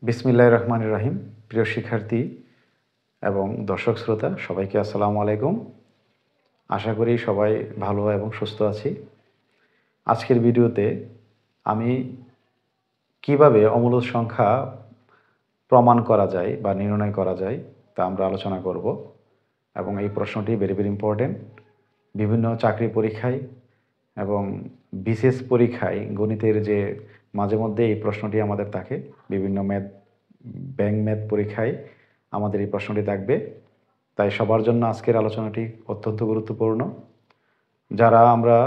বিসমিল্লাহির রহমানির রহিম। প্রিয় শিক্ষার্থী এবং দর্শক শ্রোতা সবাইকে আসসালামু আলাইকুম। আশা করি সবাই ভালো এবং সুস্থ আছি। আজকের ভিডিওতে আমি কিভাবে অমূলদ সংখ্যা প্রমাণ করা যায় বা নির্ণয় করা যায় তা আমরা আলোচনা করব এবং এই প্রশ্নটি ভেরি ইম্পর্টেন্ট। বিভিন্ন চাকরি পরীক্ষায় এবং বিশেষ পরীক্ষায় গণিতের যে মাঝে মধ্যে এই প্রশ্নটি আমাদের থাকে, বিভিন্ন ব্যাংক ম্যাথ পরীক্ষায় আমাদের এই প্রশ্নটি থাকবে। তাই সবার জন্য আজকের আলোচনাটি অত্যন্ত গুরুত্বপূর্ণ। যারা আমরা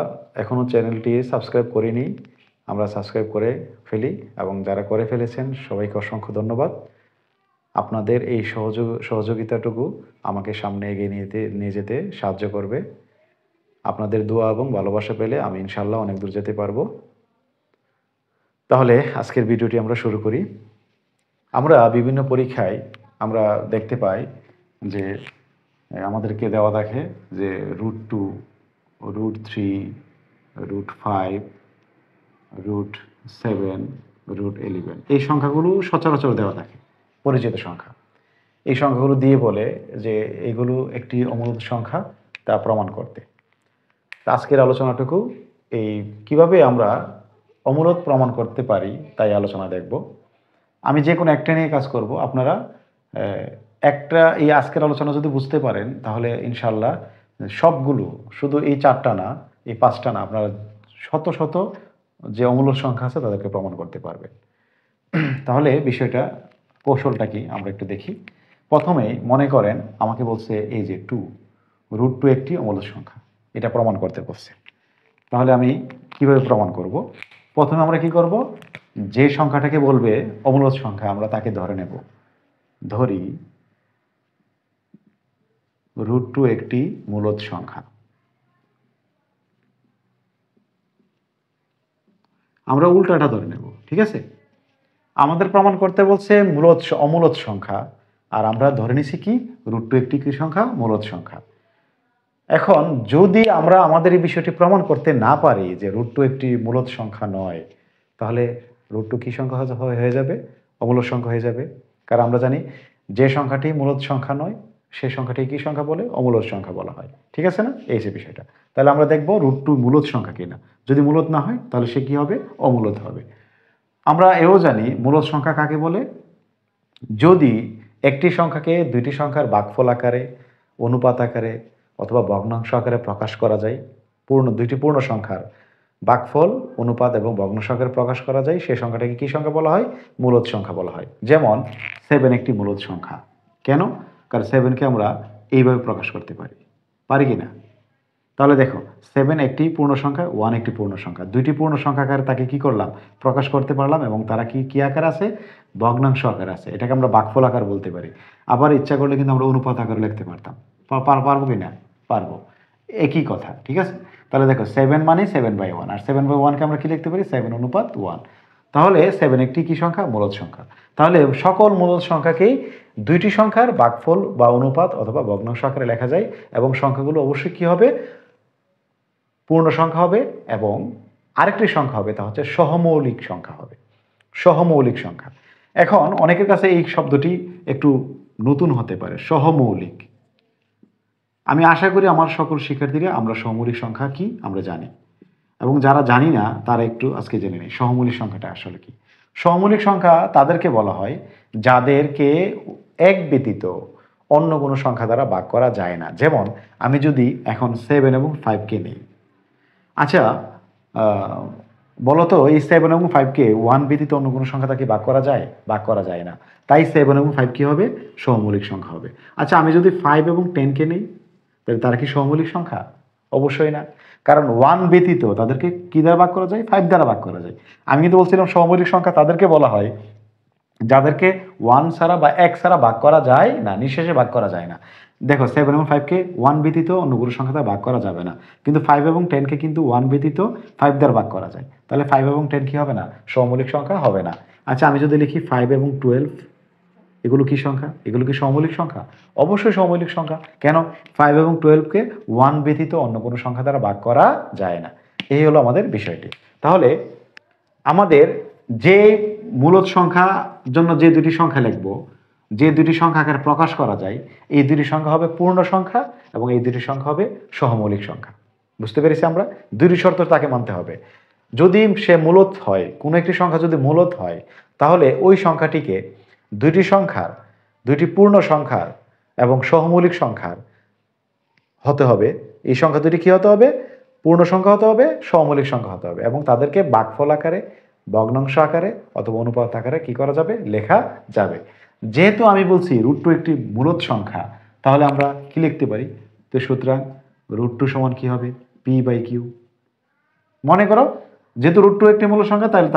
এখনও চ্যানেলটি সাবস্ক্রাইব করিনি, আমরা সাবস্ক্রাইব করে ফেলি এবং যারা করে ফেলেছেন সবাইকে অসংখ্য ধন্যবাদ। আপনাদের এই সহযোগিতাটুকু আমাকে সামনে এগিয়ে নিয়ে যেতে সাহায্য করবে। আপনাদের দোয়া এবং ভালোবাসা পেলে আমি ইনশাআল্লাহ অনেক দূর যেতে পারবো। তাহলে আজকের ভিডিওটি আমরা শুরু করি। আমরা বিভিন্ন পরীক্ষায় আমরা দেখতে পাই যে আমাদেরকে দেওয়া থাকে যে √2, √3, √5, √7, √11 এই সংখ্যাগুলো সচরাচর দেওয়া থাকে, পরিচিত সংখ্যা। এই সংখ্যাগুলো দিয়ে বলে যে এগুলো একটি অমূলদ সংখ্যা তা প্রমাণ করতে। আজকের আলোচনাটুকু এই কিভাবে আমরা অমূলদ প্রমাণ করতে পারি তাই আলোচনা দেখব। আমি যে কোনো একটা নিয়ে কাজ করব। আপনারা একটা এই আজকের আলোচনা যদি বুঝতে পারেন তাহলে ইনশাল্লাহ সবগুলো, শুধু এই 4টা না, এই 5টা না, আপনারা শত শত যে অমূলদ সংখ্যা আছে তাদেরকে প্রমাণ করতে পারবেন। তাহলে বিষয়টা, কৌশলটা কি আমরা একটু দেখি। প্রথমেই মনে করেন আমাকে বলছে এই যে √2 একটি অমূলদ সংখ্যা, এটা প্রমাণ করতে বলছে। তাহলে আমি কিভাবে প্রমাণ করব? প্রথমে আমরা কি করব, যে সংখ্যাটাকে বলবে অমূলদ সংখ্যা আমরা তাকে ধরে নেব। ধরি √2 একটি মূলদ সংখ্যা। আমরা উল্টাটা ধরে নেব, ঠিক আছে? আমাদের প্রমাণ করতে বলছে অমূলদ সংখ্যা, আর আমরা ধরে নিছি কি √2 একটি কি সংখ্যা? মূলদ সংখ্যা। এখন যদি আমরা আমাদের এই বিষয়টি প্রমাণ করতে না পারি যে √2 একটি মূলদ সংখ্যা নয়, তাহলে √2 কি সংখ্যা হয়ে যাবে? অমূলদ সংখ্যা হয়ে যাবে। কারণ আমরা জানি যে সংখ্যাটি মূলদ সংখ্যা নয় সেই সংখ্যাটি কি সংখ্যা বলে? অমূলদ সংখ্যা বলা হয়। ঠিক আছে না? এই যে বিষয়টা। তাহলে আমরা দেখব √2 মূলদ সংখ্যা কিনা। যদি মূলদ না হয় তাহলে সে কি হবে? অমূলদ হবে। আমরা এও জানি মূলদ সংখ্যা কাকে বলে? যদি একটি সংখ্যাকে দুইটি সংখ্যার ভাগফল আকারে, অনুপাত আকারে অথবা ভগ্নাংশ আকারে প্রকাশ করা যায়, দুইটি পূর্ণ সংখ্যার ভাগফল, অনুপাত এবং ভগ্নাংশ আকারে প্রকাশ করা যায়, সেই সংখ্যাটাকে কি সংখ্যা বলা হয়? মূলদ সংখ্যা বলা হয়। যেমন 7 একটি মূলদ সংখ্যা। কেন? কারণ 7কে আমরা এইভাবে প্রকাশ করতে পারি কি না? তাহলে দেখো 7 একটি পূর্ণ সংখ্যা, 1 একটি পূর্ণ সংখ্যা, দুইটি পূর্ণ সংখ্যা আকারে তাকে কি করলাম? প্রকাশ করতে পারলাম এবং তারা কি আকার আছে? ভগ্নাংশ আকার আছে। এটাকে আমরা ভাগফল আকার বলতে পারি। আবার ইচ্ছা করলে কিন্তু আমরা অনুপাত আকারে লিখতে পারতাম। পারবো কি না? পারবো। একই কথা, ঠিক আছে? তাহলে দেখো 7 মানে 7/1, আর 7/1কে আমরা কি লিখতে পারি? 7/1। তাহলে 7 একটি কি সংখ্যা? মূলদ সংখ্যা। তাহলে সকল মূলদ সংখ্যাকেই দুইটি সংখ্যার ভাগফল বা অনুপাত অথবা ভগ্নাংশ আকারে লেখা যায় এবং সংখ্যাগুলো অবশ্যই কি হবে? পূর্ণ সংখ্যা হবে এবং আরেকটি সংখ্যা হবে, তা হচ্ছে সহমৌলিক সংখ্যা হবে। সহমৌলিক সংখ্যা। এখন অনেকের কাছে এই শব্দটি একটু নতুন হতে পারে, সহমৌলিক। আমি আশা করি আমার সকল শিক্ষার্থীরা আমরা সহমৌলিক সংখ্যা কি আমরা জানি, এবং যারা জানি না তারা একটু আজকে জেনে নেই সহমৌলিক সংখ্যাটা আসলে কি। সহমৌলিক সংখ্যা তাদেরকে বলা হয় যাদেরকে এক ব্যতীত অন্য কোনো সংখ্যা দ্বারা ভাগ করা যায় না। যেমন আমি যদি এখন 7 এবং 5কে নিই। আচ্ছা, বলতো এই 7 এবং 5কে 1 ব্যতীত অন্য কোনো সংখ্যা তাকে ভাগ করা যায়? ভাগ করা যায় না। তাই 7 এবং 5 কি হবে? সহমৌলিক সংখ্যা হবে। আচ্ছা, আমি যদি 5 এবং 10কে নিই, তাহলে তারা কি সহমৌলিক সংখ্যা? অবশ্যই না। কারণ 1 ব্যতীত তাদেরকে কি দ্বারা ভাগ করা যায়? 5 দ্বারা ভাগ করা যায়। আমি কিন্তু বলছিলাম সহমৌলিক সংখ্যা তাদেরকে বলা হয় যাদেরকে 1 ছাড়া বা 1 ছাড়া ভাগ করা যায় না, নিঃশেষে ভাগ করা যায় না। দেখো 7 এবং 5কে 1 ব্যতীত অন্য কোনো সংখ্যা দ্বারা ভাগ করা যাবে না, কিন্তু 5 এবং 10কে কিন্তু 1 ব্যতীত 5 দ্বারা ভাগ করা যায়। তাহলে 5 এবং 10 কি হবে না? সহমৌলিক সংখ্যা হবে না। আচ্ছা, আমি যদি লিখি 5 এবং 12, এগুলো কি সংখ্যা? এগুলো কি সহমৌলিক সংখ্যা? অবশ্যই সহমৌলিক সংখ্যা। কেন? 5 এবং 12কে 1 ব্যতীত অন্য কোনো সংখ্যা দ্বারা ভাগ করা যায় না। এই হলো আমাদের বিষয়টি। তাহলে আমাদের যে মূলদ সংখ্যা জন্য যে দুটি সংখ্যা লিখব, যে দুটি সংখ্যা আকারে প্রকাশ করা যায়, এই দুটি সংখ্যা হবে পূর্ণ সংখ্যা এবং এই দুটি সংখ্যা হবে সহমৌলিক সংখ্যা। বুঝতে পেরেছি আমরা? দুটি শর্ত তাকে মানতে হবে। যদি সে মূলদ হয়, কোনো একটি সংখ্যা যদি মূলদ হয়, তাহলে ওই সংখ্যাটিকে দুইটি পূর্ণ সংখ্যার এবং সহমৌলিক সংখ্যার হতে হবে। এই সংখ্যা দুটি কি হতে হবে? পূর্ণ সংখ্যা হতে হবে, সহমৌলিক সংখ্যা হতে হবে, এবং তাদেরকে ভাগফল আকারে, ভগ্নাংশ আকারে অথবা অনুপাত আকারে কি করা যাবে? লেখা যাবে। যেহেতু আমি বলছি √2 একটি মূলদ সংখ্যা, তাহলে আমরা কি লিখতে পারি? তো সুতরাং √2 সমান কি হবে? p/q। মনে করো যেহেতু √2 একটি মূল সংখ্যা, তাহলে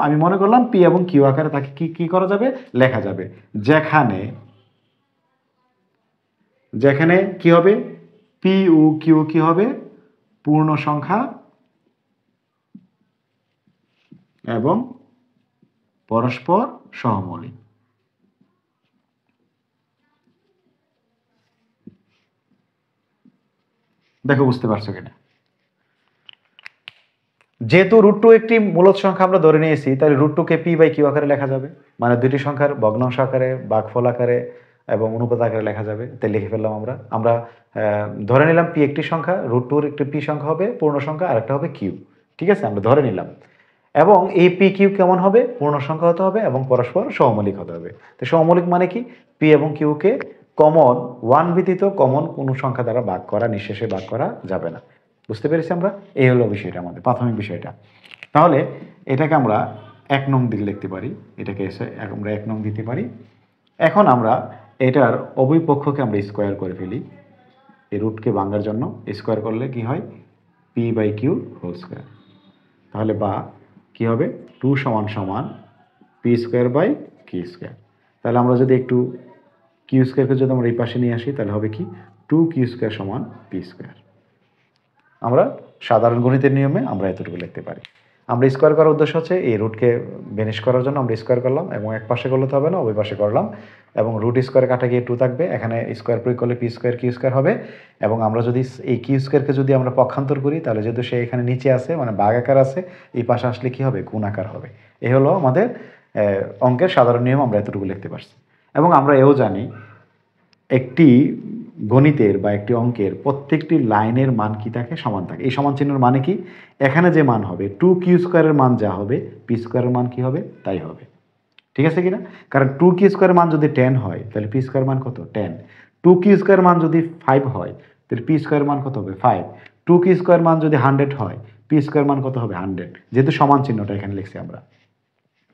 আমি মনে করলাম p এবং q আকারে তাকে কি করা যাবে? লেখা যাবে। যেখানে কি হবে? p ও q কি হবে? পূর্ণ সংখ্যা এবং পরস্পর সহমৌলিক। দেখো বুঝতে পারছো কিনা? যেহেতু √2 একটি মূলদ সংখ্যা আমরা ধরে নিয়েছি, তাহলে √2 কে p/q আকারে লেখা যাবে, মানে দুটি সংখ্যার ভগ্নাংশ আকারে, ভাগফল আকারে এবং অনুপাত আকারে লেখা যাবে। তাই লিখে ফেললাম আমরা ধরে নিলাম p একটি সংখ্যা, √2 একটি p সংখ্যা হবে পূর্ণ সংখ্যা, আর একটা হবে q। ঠিক আছে, আমরা ধরে নিলাম। এবং এই p/q কেমন হবে? পূর্ণ সংখ্যা হতে হবে এবং পরস্পর সহমৌলিক হতে হবে। তো সহমৌলিক মানে কি? p এবং q কে কমন, 1 ব্যতীত কমন কোনো সংখ্যা দ্বারা ভাগ করা, নিঃশেষে ভাগ করা যাবে না। বুঝতে পেরেছি আমরা? এই হলো বিষয়টা, আমাদের প্রাথমিক বিষয়টা। তাহলে এটাকে আমরা 1 নং দিকে লিখতে পারি, এটাকে আমরা 1 নং দিতে পারি। এখন আমরা এটার উভয় পক্ষকে আমরা স্কোয়ার করে ফেলি। এই রুটকে ভাঙার জন্য স্কোয়ার করলে কি হয়? p/q whole square. তাহলে বা কি হবে? 2 = p²/q²। তাহলে আমরা যদি একটু q² যদি আমরা এই পাশে নিয়ে আসি, তাহলে হবে কি? 2q² = p²। আমরা সাধারণ গণিতের নিয়মে আমরা এতটুকু লিখতে পারি। আমরা স্কোয়ার করার উদ্দেশ্য হচ্ছে এই রুটকে ভ্যানিশ করার জন্য আমরা স্কোয়ার করলাম, এবং এক পাশে করলে তো হবে না, ওই পাশে করলাম, এবং √ স্কোয়ার কাটা গিয়ে 2 থাকবে, এখানে স্কোয়ার প্রয়োগ করলে p²q² হবে। এবং আমরা যদি এই q²কে যদি আমরা পক্ষান্তর করি, তাহলে যেহেতু সে এখানে নিচে আছে, মানে ভাগ আকার আছে, এই পাশে আসলে কি হবে? গুণ আকার হবে। এই হলো আমাদের অঙ্কের সাধারণ নিয়ম, আমরা এতটুকু লিখতে পারছি। এবং আমরা এও জানি একটি গণিতের বা একটি অঙ্কের প্রত্যেকটি লাইনের মান কি থাকে? সমান থাকে। এই সমান চিহ্নের মানে কি? এখানে যে মান হবে 2q² মান যা হবে, p² মান কি হবে? তাই হবে। ঠিক আছে কিনা? কারণ 2q² মান যদি 10 হয়, তাহলে p² মান কত? 10। 2q² মান যদি 5 হয়, তাহলে p² মান কত হবে? 5। 2q² মান যদি 100 হয়, p² মান কত হবে? 100। যেহেতু সমান চিহ্নটা এখানে লিখছি আমরা।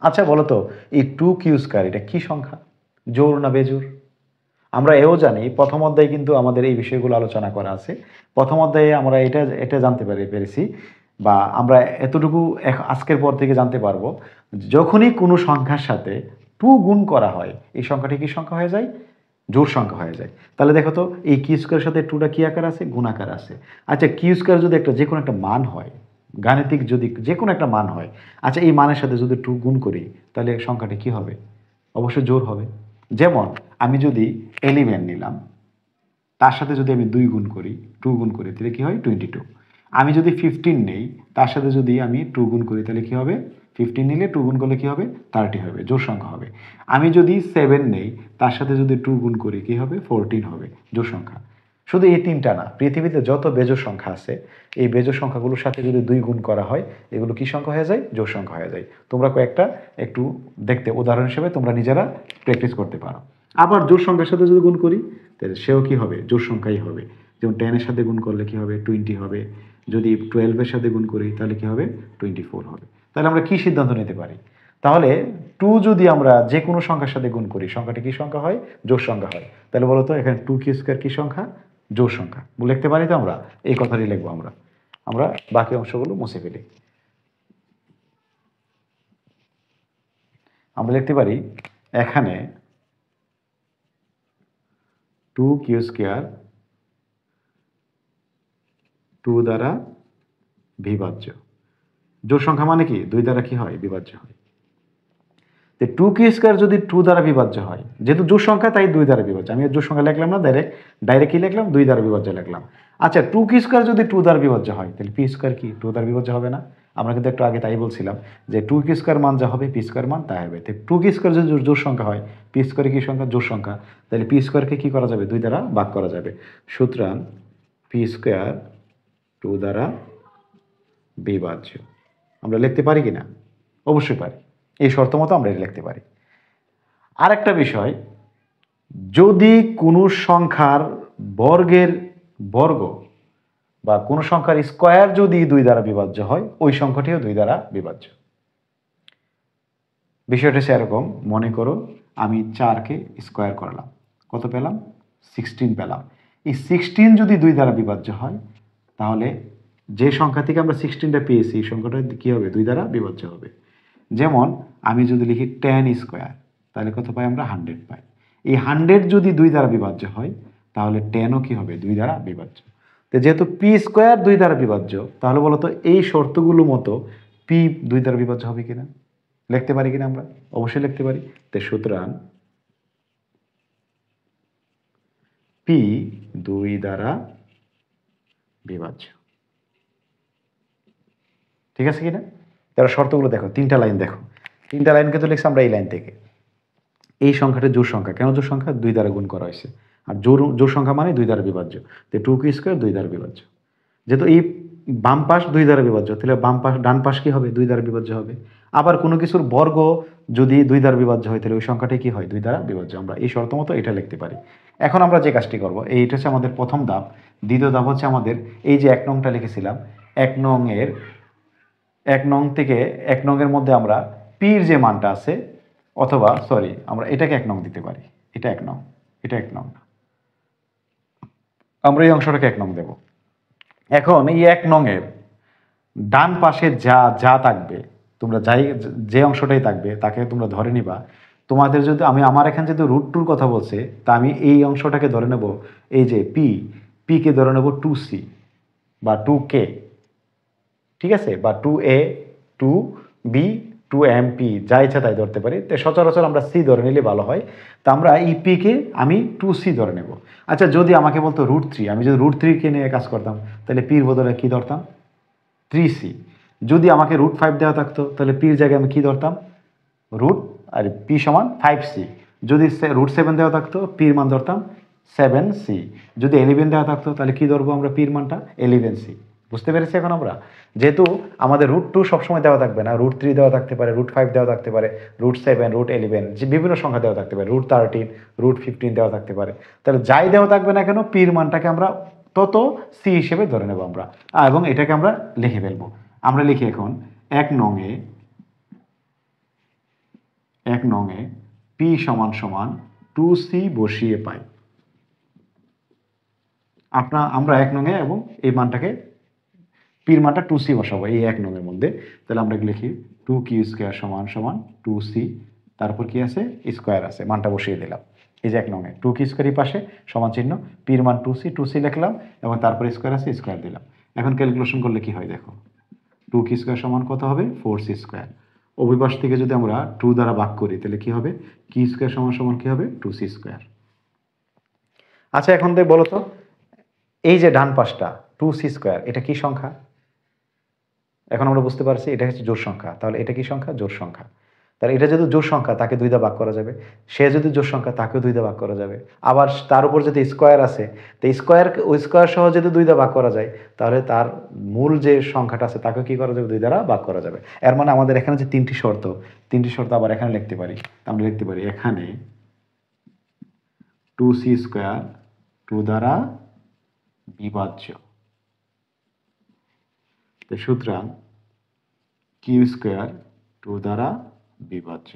আচ্ছা বলো তো, এই 2q² এটা কি সংখ্যা? জোড় না বেজোড়? আমরা এও জানি প্রথম অধ্যায়ে কিন্তু আমাদের এই বিষয়গুলো আলোচনা করা আছে। প্রথম অধ্যায়ে আমরা এটা জানতে পেরেছি, বা আমরা এতটুকু আজকের পর থেকে জানতে পারবো, যখনই কোনো সংখ্যার সাথে 2 গুণ করা হয়, এই সংখ্যাটি কি সংখ্যা হয়ে যায়? জোড় সংখ্যা হয়ে যায়। তাহলে দেখো তো, এই q² সাথে 2টা কি আকার আছে? গুণ আকার আছে। আচ্ছা, q² যদি যে কোনো একটা মান হয়, গাণিতিক যদি যে কোনো একটা মান হয়, আচ্ছা এই মানের সাথে যদি 2 গুণ করি, তাহলে সংখ্যাটি কি হবে? অবশ্যই জোড় হবে। যেমন আমি যদি 11 নিলাম, তার সাথে যদি আমি 2 গুণ করি, 2 গুণ করি, তাহলে কি হয়? 22। আমি যদি 15 নেই, তার সাথে যদি আমি 2 গুণ করি, তাহলে কি হবে? 15 নিলে 2 গুণ করলে কি হবে? 30 হবে, জোড় সংখ্যা হবে। আমি যদি 7 নেই, তার সাথে যদি 2 গুণ করি, কি হবে? 14 হবে, জোড় সংখ্যা। শুধু এই 3টা না, পৃথিবীতে যত বেজোড় সংখ্যা আছে, এই বেজোড় সংখ্যাগুলোর সাথে যদি 2 গুণ করা হয়, এগুলো কি সংখ্যা হয়ে যায়? জোড় সংখ্যা হয়ে যায়। তোমরা কয়েকটা একটু দেখতে উদাহরণ হিসেবে তোমরা নিজেরা প্র্যাকটিস করতে পারো। আবার জোড় সংখ্যার সাথে যদি গুণ করি, তাহলে সেও কি হবে? জোড় সংখ্যাই হবে। যেমন 10 এর সাথে গুণ করলে কি হবে? 20 হবে। যদি 12 এর সাথে গুণ করি, তাহলে কি হবে? 24 হবে। তাহলে আমরা কি সিদ্ধান্ত নিতে পারি? তাহলে 2 যদি আমরা যে কোনো সংখ্যার সাথে গুণ করি, সংখ্যাটি কি সংখ্যা হয়? জোড় সংখ্যা হয়। তাহলে বলো তো, এখানে 2q² কি সংখ্যা? জোড় সংখ্যা। লিখতে পারি তো আমরা? এই কথাটি লিখবো আমরা বাকি অংশগুলো মুছে ফেলি। আমরা লিখতে পারি এখানে 2q² 2 দ্বারা বিভাজ্য। জোড় সংখ্যা মানে কি? 2 দ্বারা কি হয়? বিভাজ্য হয়। তো 2q² যদি 2 দ্বারা বিভাজ্য হয়, যেহেতু জোড় সংখ্যা তাই 2 দ্বারা বিভাজ্য। আমি জোড় সংখ্যা লিখলাম না, ডাইরেক্ট কি লিখলাম? 2 দ্বারা বিভাজ্য লিখলাম। আচ্ছা, 2q² যদি 2 দ্বারা বিভাজ্য হয়, তাহলে p² কি 2 দ্বারা বিভাজ্য হবে না? আমরা কিন্তু একটু আগে তাই বলছিলাম যে টু কি স্কোয়ার মান যা হবে পি স্কোয়ার মান তাই হবে। তো টু কি স্কোয়ার যদি জোড় সংখ্যা হয়, পি স্কোয়ারে কি সংখ্যা? জোড় সংখ্যা। তাহলে পি স্কোয়ারকে কী করা যাবে? 2 দ্বারা ভাগ করা যাবে। সুতরাং পি স্কোয়ার 2 দ্বারা বিভাজ্য। আমরা লিখতে পারি কি না? অবশ্যই পারি। এই শর্ত মতো আমরা এটা লিখতে পারি। আরেকটা বিষয়, যদি কোনো সংখ্যার বর্গের বর্গ বা কোনো সংখ্যার স্কোয়ার যদি 2 দ্বারা বিভাজ্য হয়, ওই সংখ্যাটিও 2 দ্বারা বিভাজ্য। বিষয়টা সেরকম, মনে করো আমি 4কে স্কোয়ার করলাম, কত পেলাম? 16 পেলাম। এই 16 যদি 2 দ্বারা বিভাজ্য হয়, তাহলে যে সংখ্যা থেকে আমরা 16টা পেয়েছি এই সংখ্যাটা কী হবে? 2 দ্বারা বিভাজ্য হবে। যেমন আমি যদি লিখি 10 স্কোয়ার, তাহলে কত পাই আমরা? 100 পাই। এই 100 যদি 2 দ্বারা বিভাজ্য হয়, তাহলে 10ও কী হবে? 2 দ্বারা বিভাজ্য। তো যেহেতু পি স্কোয়ার 2 দ্বারা বিভাজ্য, তাহলে বলতো এই শর্তগুলো মতো পি 2 দ্বারা বিভাজ্য হবে কিনা? লিখতে পারি কিনা আমরা? অবশ্যই লিখতে পারি। তো সুতরাং পি 2 দ্বারা বিভাজ্য। ঠিক আছে কিনা? তারা শর্তগুলো দেখো, 3টা লাইন দেখো। 3টা লাইন কিন্তু লিখছি আমরা এই লাইন থেকে। এই সংখ্যাটা জোড় সংখ্যা। কেন জোড় সংখ্যা? 2 দ্বারা গুণ করা হয়েছে। আর জোড় সংখ্যা মানে 2 দ্বারা বিভাজ্য। তো টু কি স্কোয়ার 2 দ্বারা বিভাজ্য। যেহেতু এই বাম পাশ 2 দ্বারা বিভাজ্য, তাহলে বাম পাশ ডান পাশ কি হবে? 2 দ্বারা বিভাজ্য হবে। আবার কোনো কিছুর বর্গ যদি 2 দ্বারা বিভাজ্য হয়, তাহলে ওই সংখ্যাটি কি হয়? 2 দ্বারা বিভাজ্য। আমরা এই শর্ত মতো এটা লিখতে পারি। এখন আমরা যে কাজটি করব, এইটা হচ্ছে আমাদের প্রথম ধাপ। দ্বিতীয় ধাপ হচ্ছে আমাদের এই যে 1 নংটা লিখেছিলাম, 1 নং থেকে 1 নংয়ের মধ্যে আমরা পির যে মানটা আছে, অথবা সরি আমরা এটাকে 1 নং দিতে পারি। এটা 1 নং, এটা 1 নং, আমরা এই অংশটাকে 1 নং দেব। এখন এই 1 নংয়ের ডান পাশে যা যা থাকবে, তোমরা যাই যে অংশটাই থাকবে তাকে তোমরা ধরে নিবা। তোমাদের যদি আমার এখানে যদি রুট টুর কথা বলছে, তা আমি এই অংশটাকে ধরে নেব, এই যে পিকে ধরে নেব 2c বা 2k, ঠিক আছে, বা 2a 2b 2mp, যা ইচ্ছা তাই ধরতে পারি। তো সচরাচর আমরা সি ধরে নিলে ভালো হয়। তো আমরা এই পিকে আমি 2c ধরে নেব। আচ্ছা, যদি আমাকে বলতো √3, আমি যদি √3কে নিয়ে কাজ করতাম, তাহলে পির বদলে কি ধরতাম? 3c। যদি আমাকে √5 দেওয়া থাকতো, তাহলে পির জায়গায় আমি কি ধরতাম? রুট আর পি সমান 5c। যদি √7 দেওয়া থাকতো, পির মান ধরতাম 7c। যদি 11 দেওয়া থাকতো, তাহলে কি ধরবো আমরা? পির মানটা 11c। বুঝতে পেরেছি এখন আমরা? যেহেতু আমাদের √2 সবসময় দেওয়া থাকবে না, √3 দেওয়া থাকতে পারে, √5 দেওয়া থাকতে পারে, √7 √11, যে বিভিন্ন সংখ্যা দেওয়া থাকতে পারে, √13 √15 দেওয়া থাকতে পারে। তাহলে যাই দেওয়া থাকবে না কেন, পির মানটাকে আমরা তত সি হিসেবে ধরে নেব আমরা, এবং এটাকে আমরা লিখে ফেলবো। আমরা লিখি এখন 1 নংয়ে পি সমান সমান 2c বসিয়ে পাই। আমরা 1 নংয়ে এবং এই মানটাকে পির মানটা 2c বসাবো এই 1 নংয়ের মধ্যে। তাহলে আমরা লিখি 2q স্কোয়ার সমান সমান 2c, তারপর কি আছে? স্কোয়ার আছে, মানটা বসিয়ে দিলাম। এই যে 1 নংয়ে 2q স্কোয়ারের পাশে সমান চিহ্ন, পির মান 2c লিখলাম, এবং তারপর স্কোয়ার আছে, স্কোয়ার দিলাম। এখন ক্যালকুলেশন করলে কি হয় দেখো, 2q স্কোয়ার সমান কত হবে? 4c square. অভিপাশ থেকে যদি আমরা 2 দ্বারা ভাগ করি, তাহলে কি হবে? q স্কোয়ার সমান সমান কি হবে? 2c square. আচ্ছা, এখন বলো তো, এই যে ডান পাশটা 2c স্কোয়ার, এটা কি সংখ্যা? এখন আমরা বুঝতে পারছি এটা হচ্ছে জোড় সংখ্যা। তাহলে এটা কি সংখ্যা? জোড় সংখ্যা। তাহলে এটা যদি জোড় সংখ্যা, তাকে 2 দ্বারা ভাগ করা যাবে। সে যদি জোড় সংখ্যা, তাকেও 2 দ্বারা ভাগ করা যাবে। আবার তার উপর যদি স্কোয়ার আছে, তো স্কোয়ার সহ যদি 2 দ্বারা ভাগ করা যায়, তাহলে তার মূল যে সংখ্যাটা আছে তাকে কি করা যাবে? 2 দ্বারা ভাগ করা যাবে। এর মানে আমাদের এখানে যে 3টি শর্ত আবার এখানে লিখতে পারি। আমরা লিখতে পারি এখানে 2c স্কোয়ার 2 দ্বারা বিভাজ্য। তো সুতরাং কিউ স্কোয়ার 2 দ্বারা বিভাজ্য।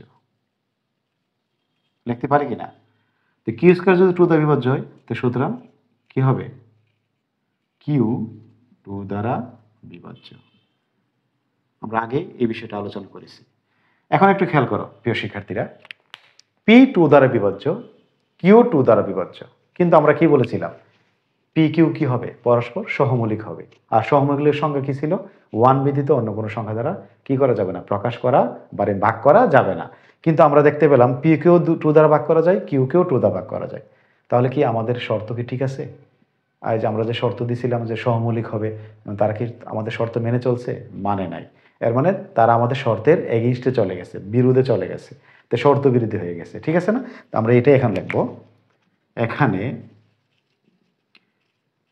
লিখতে পারি কিনা? তো কিউ স্কোয়ার যদি 2 দ্বারা বিভাজ্য হয়, তো সুতরাং কি হবে? কিউ 2 দ্বারা বিভাজ্য। আমরা আগে এই বিষয়টা আলোচনা করেছি। এখন একটু খেয়াল করো প্রিয় শিক্ষার্থীরা, পি 2 দ্বারা বিভাজ্য, কিউ 2 দ্বারা বিভাজ্য, কিন্তু আমরা কি বলেছিলাম? পি কিউ কি হবে? পরস্পর সহমৌলিক হবে। আর সহমৌলিকের সংখ্যা কি ছিল? 1 ব্যতীত অন্য কোনো সংখ্যা দ্বারা কি করা যাবে না? প্রকাশ করা বা ভাগ করা যাবে না। কিন্তু আমরা দেখতে পেলাম পি কেও 2 দ্বারা ভাগ করা যায়, কিউ কেও 2 দ্বারা ভাগ করা যায়। তাহলে কি আমাদের শর্ত কি ঠিক আছে? আর যে আমরা যে শর্ত দিছিলাম যে সহমৌলিক হবে, তারা কি আমাদের শর্ত মেনে চলছে? মানে নাই। এর মানে তারা আমাদের শর্তের এগেইনস্টে চলে গেছে, বিরুদ্ধে চলে গেছে, তো শর্ত বিরোধী হয়ে গেছে, ঠিক আছে না? তো আমরা এটাই এখানে লিখবো। এখানে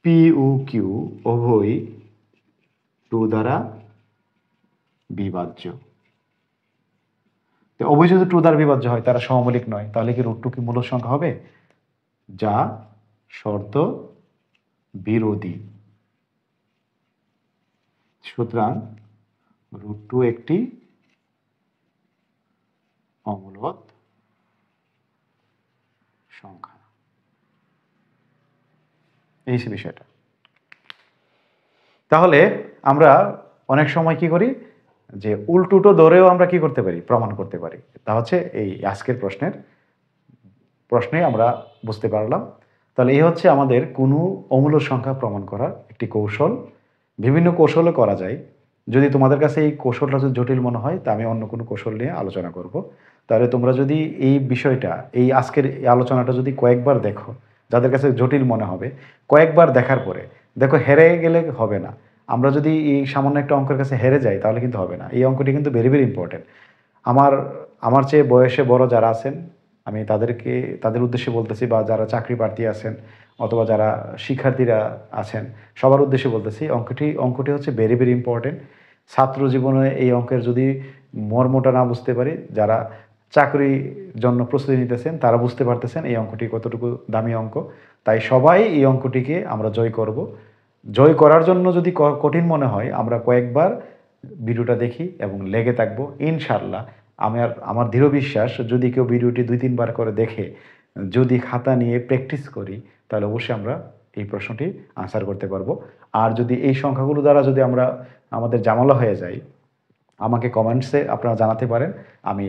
পি ও কিউ উভয়ই টু দ্বারা বিভাজ্য। তো উভয় যদি টু দ্বারা বিভাজ্য হয়, তারা সমমৌলিক নয়, তাহলে কি √2 কি মূলদ সংখ্যা হবে? যা শর্ত বিরোধী। সুতরাং √2 একটি অমূলদ সংখ্যা। এই সে বিষয়টা। তাহলে আমরা অনেক সময় কি করি, যে উল্টুটো ধরেও আমরা কি করতে পারি, প্রমাণ করতে পারি। তা হচ্ছে এই আজকের প্রশ্নে আমরা বুঝতে পারলাম। তাহলে এই হচ্ছে আমাদের কোনো অমূলদ সংখ্যা প্রমাণ করার একটি কৌশল। বিভিন্ন কৌশলে করা যায়। যদি তোমাদের কাছে এই কৌশলটা যদি জটিল মনে হয়, তা আমি অন্য কোনো কৌশল নিয়ে আলোচনা করব। তাহলে তোমরা যদি এই বিষয়টা, এই আজকের এই আলোচনাটা যদি কয়েকবার দেখো, যাদের কাছে জটিল মনে হবে, কয়েকবার দেখার পরে দেখো, হেরে গেলে হবে না। আমরা যদি এই সামান্য একটা অঙ্কের কাছে হেরে যাই, তাহলে কিন্তু হবে না। এই অঙ্কটি কিন্তু ভেরি ভেরি ইম্পর্টেন্ট। আমার আমার চেয়ে বয়সে বড় যারা আছেন, আমি তাদের উদ্দেশ্যে বলতেছি, বা যারা চাকরি প্রার্থী আছেন অথবা যারা শিক্ষার্থীরা আছেন, সবার উদ্দেশ্যে বলতেছি, অঙ্কটি হচ্ছে ভেরি ভেরি ইম্পর্টেন্ট। ছাত্র জীবনে এই অঙ্কের যদি মর্মটা না বুঝতে পারি, যারা চাকরির জন্য প্রস্তুতি নিতেছেন তারা বুঝতে পারতেছেন এই অঙ্কটি কতটুকু দামি অঙ্ক। তাই সবাই এই অঙ্কটিকে আমরা জয় করব। জয় করার জন্য যদি কঠিন মনে হয়, আমরা কয়েকবার ভিডিওটা দেখি এবং লেগে থাকবো ইনশাল্লাহ। আমার দৃঢ় বিশ্বাস, যদি কেউ ভিডিওটি 2-3 বার করে দেখে, যদি খাতা নিয়ে প্র্যাকটিস করি, তাহলে অবশ্যই আমরা এই প্রশ্নটি আনসার করতে পারবো। আর যদি এই সংখ্যাগুলো দ্বারা যদি আমাদের ঝামেলা হয়ে যায়, আমাকে কমেন্টসে আপনারা জানাতে পারেন। আমি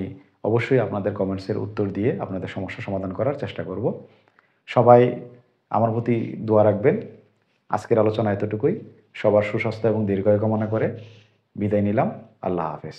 অবশ্যই আপনাদের কমেন্টসের উত্তর দিয়ে আপনাদের সমস্যা সমাধান করার চেষ্টা করব। সবাই আমার প্রতি দোয়া রাখবেন। আজকের আলোচনা এতটুকুই। সবার সুস্বাস্থ্য এবং দীর্ঘায়ু কামনা করে বিদায় নিলাম। আল্লাহ হাফেজ।